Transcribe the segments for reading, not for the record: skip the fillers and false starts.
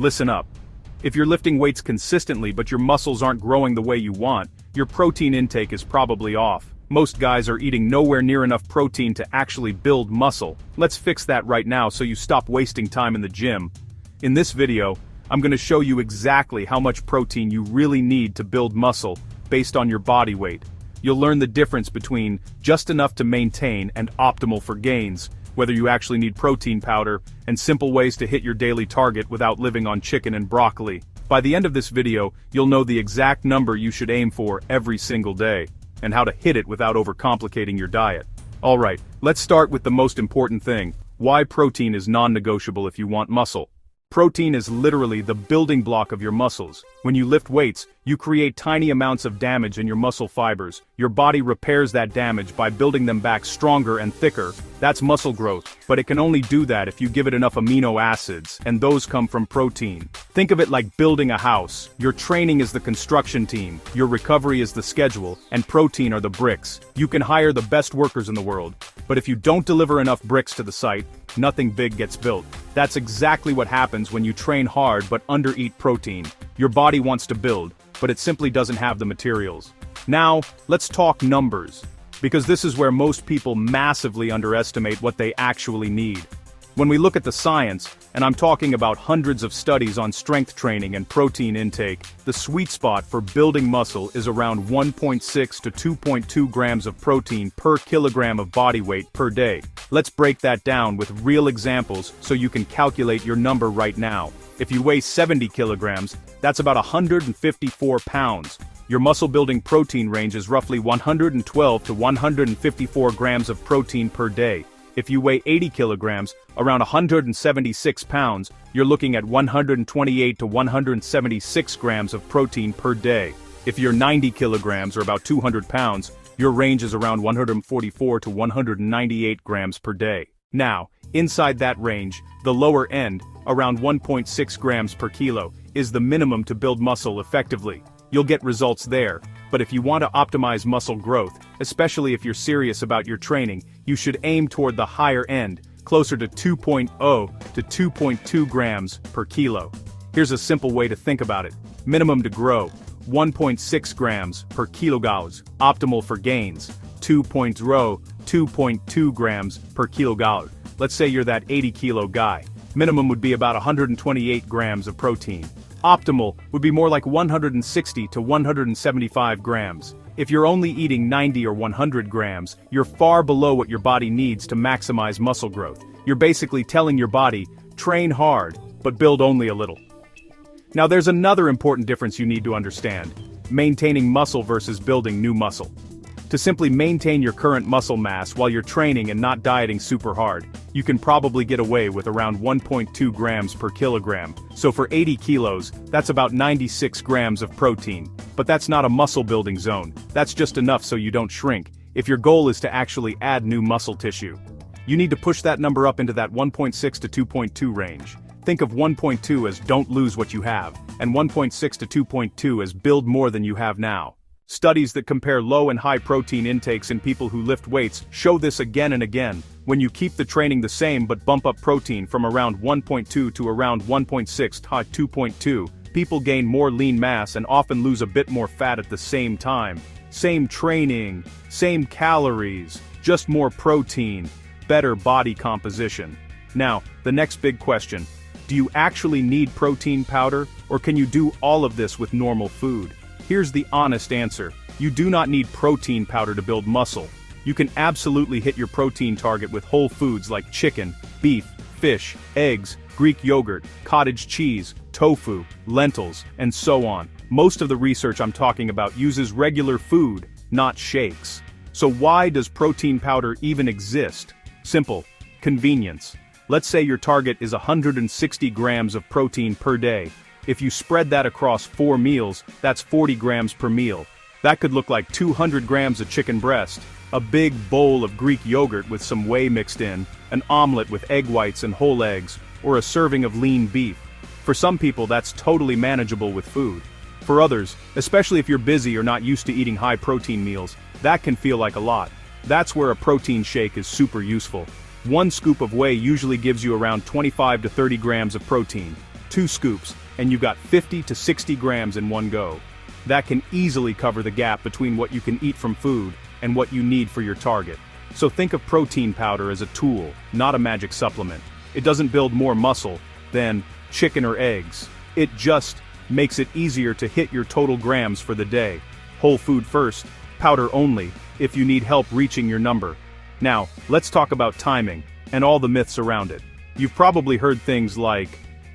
listen up. If you're lifting weights consistently but your muscles aren't growing the way you want, your protein intake is probably off. Most guys are eating nowhere near enough protein to actually build muscle. Let's fix that right now so you stop wasting time in the gym. In this video, I'm going to show you exactly how much protein you really need to build muscle based on your body weight. You'll learn the difference between just enough to maintain and optimal for gains, whether you actually need protein powder, and simple ways to hit your daily target without living on chicken and broccoli. By the end of this video, you'll know the exact number you should aim for every single day, and how to hit it without overcomplicating your diet. Alright, let's start with the most important thing: why protein is non-negotiable if you want muscle. Protein is literally the building block of your muscles. When you lift weights, you create tiny amounts of damage in your muscle fibers. Your body repairs that damage by building them back stronger and thicker. That's muscle growth, but it can only do that if you give it enough amino acids, and those come from protein. Think of it like building a house. Your training is the construction team, your recovery is the schedule, and protein are the bricks. You can hire the best workers in the world, but if you don't deliver enough bricks to the site, nothing big gets built. That's exactly what happens when you train hard but undereat protein. Your body wants to build, but it simply doesn't have the materials. Now, let's talk numbers, because this is where most people massively underestimate what they actually need. When we look at the science, and I'm talking about hundreds of studies on strength training and protein intake, the sweet spot for building muscle is around 1.6 to 2.2 grams of protein per kilogram of body weight per day. Let's break that down with real examples so you can calculate your number right now. If you weigh 70 kilograms, that's about 154 pounds. Your muscle-building protein range is roughly 112 to 154 grams of protein per day. If you weigh 80 kilograms, around 176 pounds, you're looking at 128 to 176 grams of protein per day. If you're 90 kilograms or about 200 pounds, your range is around 144 to 198 grams per day. Now, inside that range, the lower end, around 1.6 grams per kilo, is the minimum to build muscle effectively. You'll get results there, but if you want to optimize muscle growth, especially if you're serious about your training, you should aim toward the higher end, closer to 2.0 to 2.2 grams per kilo. Here's a simple way to think about it. Minimum to grow, 1.6 grams per kilogram. Optimal for gains, 2.2 grams per kilogram. Let's say you're that 80 kilo guy. Minimum would be about 128 grams of protein. Optimal would be more like 160 to 175 grams. If you're only eating 90 or 100 grams, you're far below what your body needs to maximize muscle growth. You're basically telling your body, train hard, but build only a little. Now there's another important difference you need to understand: maintaining muscle versus building new muscle. To simply maintain your current muscle mass while you're training and not dieting super hard, you can probably get away with around 1.2 grams per kilogram. So for 80 kilos, that's about 96 grams of protein. But that's not a muscle building zone. That's just enough so you don't shrink. If your goal is to actually add new muscle tissue, you need to push that number up into that 1.6 to 2.2 range. Think of 1.2 as don't lose what you have, and 1.6 to 2.2 as build more than you have now. Studies that compare low and high protein intakes in people who lift weights show this again and again. When you keep the training the same but bump up protein from around 1.2 to around 1.6 to 2.2, people gain more lean mass and often lose a bit more fat at the same time. Same training, same calories, just more protein, better body composition. Now, the next big question: do you actually need protein powder, or can you do all of this with normal food? Here's the honest answer: you do not need protein powder to build muscle. You can absolutely hit your protein target with whole foods like chicken, beef, fish, eggs, Greek yogurt, cottage cheese, tofu, lentils, and so on. Most of the research I'm talking about uses regular food, not shakes. So why does protein powder even exist? Simple: convenience. Let's say your target is 160 grams of protein per day. If you spread that across 4 meals, that's 40 grams per meal. That could look like 200 grams of chicken breast, a big bowl of Greek yogurt with some whey mixed in, an omelet with egg whites and whole eggs, or a serving of lean beef. For some people, that's totally manageable with food. For others, especially if you're busy or not used to eating high-protein meals, that can feel like a lot. That's where a protein shake is super useful. One scoop of whey usually gives you around 25 to 30 grams of protein. 2 scoops, and you got 50 to 60 grams in one go. That can easily cover the gap between what you can eat from food and what you need for your target. So think of protein powder as a tool, not a magic supplement. It doesn't build more muscle than chicken or eggs. It just makes it easier to hit your total grams for the day. Whole food first, powder only, if you need help reaching your number. Now, let's talk about timing, and all the myths around it. You've probably heard things like,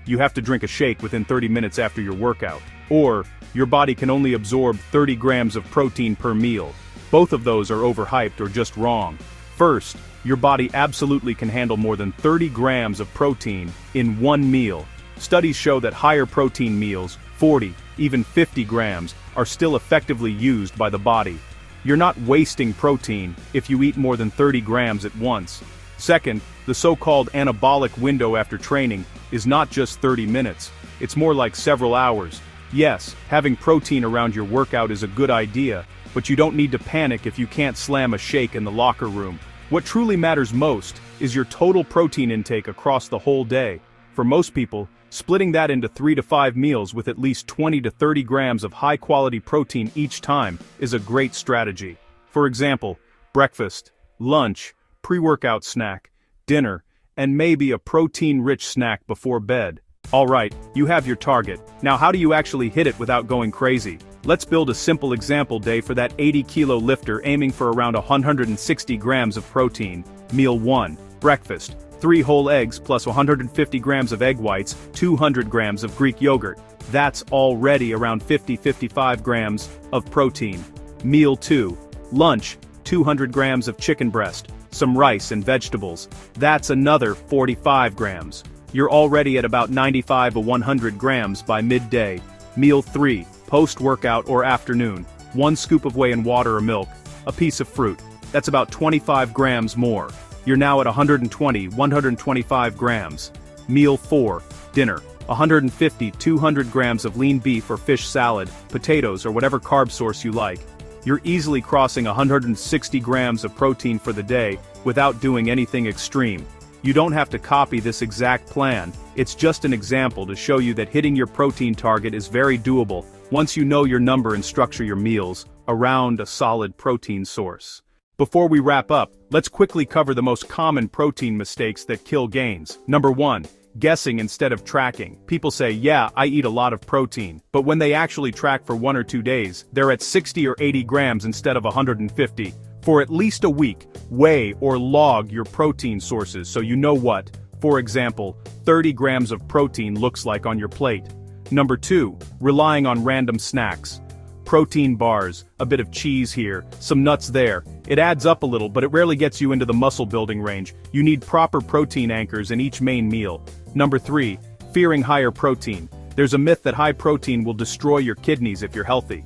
you have to drink a shake within 30 minutes after your workout, or your body can only absorb 30 grams of protein per meal. Both of those are overhyped or just wrong. First, your body absolutely can handle more than 30 grams of protein in one meal. Studies show that higher protein meals, 40, even 50 grams, are still effectively used by the body. You're not wasting protein if you eat more than 30 grams at once. Second, the so-called anabolic window after training is not just 30 minutes, it's more like several hours. Yes, having protein around your workout is a good idea, but you don't need to panic if you can't slam a shake in the locker room. What truly matters most is your total protein intake across the whole day. For most people, splitting that into 3 to 5 meals with at least 20 to 30 grams of high-quality protein each time is a great strategy. For example, breakfast, lunch, pre-workout snack, dinner, and maybe a protein-rich snack before bed. Alright, you have your target. Now how do you actually hit it without going crazy? Let's build a simple example day for that 80-kilo lifter aiming for around 160 grams of protein. Meal 1. Breakfast. 3 whole eggs plus 150 grams of egg whites, 200 grams of Greek yogurt. That's already around 50-55 grams of protein. Meal 2. Lunch. 200 grams of chicken breast, some rice and vegetables. That's another 45 grams. You're already at about 95 to 100 grams by midday. Meal 3. Post-workout or afternoon. 1 scoop of whey in water or milk, a piece of fruit. That's about 25 grams more. You're now at 120-125 grams. Meal 4. Dinner. 150-200 grams of lean beef or fish salad, potatoes or whatever carb source you like. You're easily crossing 160 grams of protein for the day without doing anything extreme. You don't have to copy this exact plan, it's just an example to show you that hitting your protein target is very doable once you know your number and structure your meals around a solid protein source. Before we wrap up, let's quickly cover the most common protein mistakes that kill gains. Number 1. Guessing instead of tracking. People say, yeah, I eat a lot of protein, but when they actually track for 1 or 2 days, they're at 60 or 80 grams instead of 150. For at least a week, weigh or log your protein sources so you know what, for example, 30 grams of protein looks like on your plate. Number 2. Relying on random snacks. Protein bars, a bit of cheese here, some nuts there. It adds up a little, but it rarely gets you into the muscle building range. You need proper protein anchors in each main meal. Number 3. Fearing higher protein. There's a myth that high protein will destroy your kidneys if you're healthy.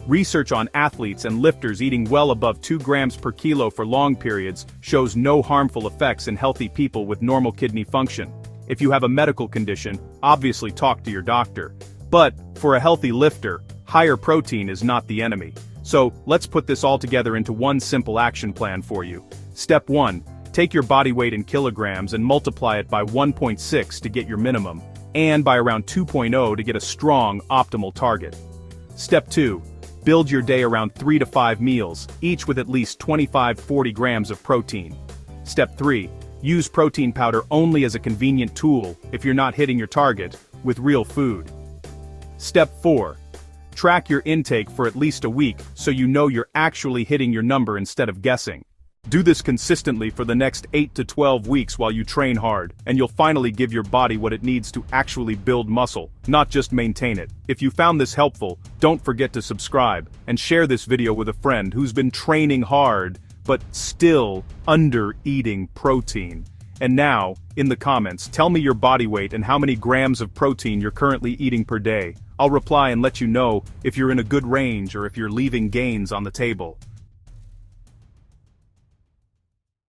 Research on athletes and lifters eating well above 2 grams per kilo for long periods shows no harmful effects in healthy people with normal kidney function. If you have a medical condition, obviously talk to your doctor. But, for a healthy lifter, higher protein is not the enemy. So, let's put this all together into one simple action plan for you. Step 1. Take your body weight in kilograms and multiply it by 1.6 to get your minimum, and by around 2.0 to get a strong, optimal target. Step 2. Build your day around 3 to 5 meals, each with at least 25-40 grams of protein. Step 3. Use protein powder only as a convenient tool if you're not hitting your target with real food. Step 4. Track your intake for at least a week so you know you're actually hitting your number instead of guessing. Do this consistently for the next 8 to 12 weeks while you train hard, and you'll finally give your body what it needs to actually build muscle, not just maintain it. If you found this helpful, don't forget to subscribe, and share this video with a friend who's been training hard, but still under-eating protein. And now, in the comments, tell me your body weight and how many grams of protein you're currently eating per day. I'll reply and let you know if you're in a good range or if you're leaving gains on the table.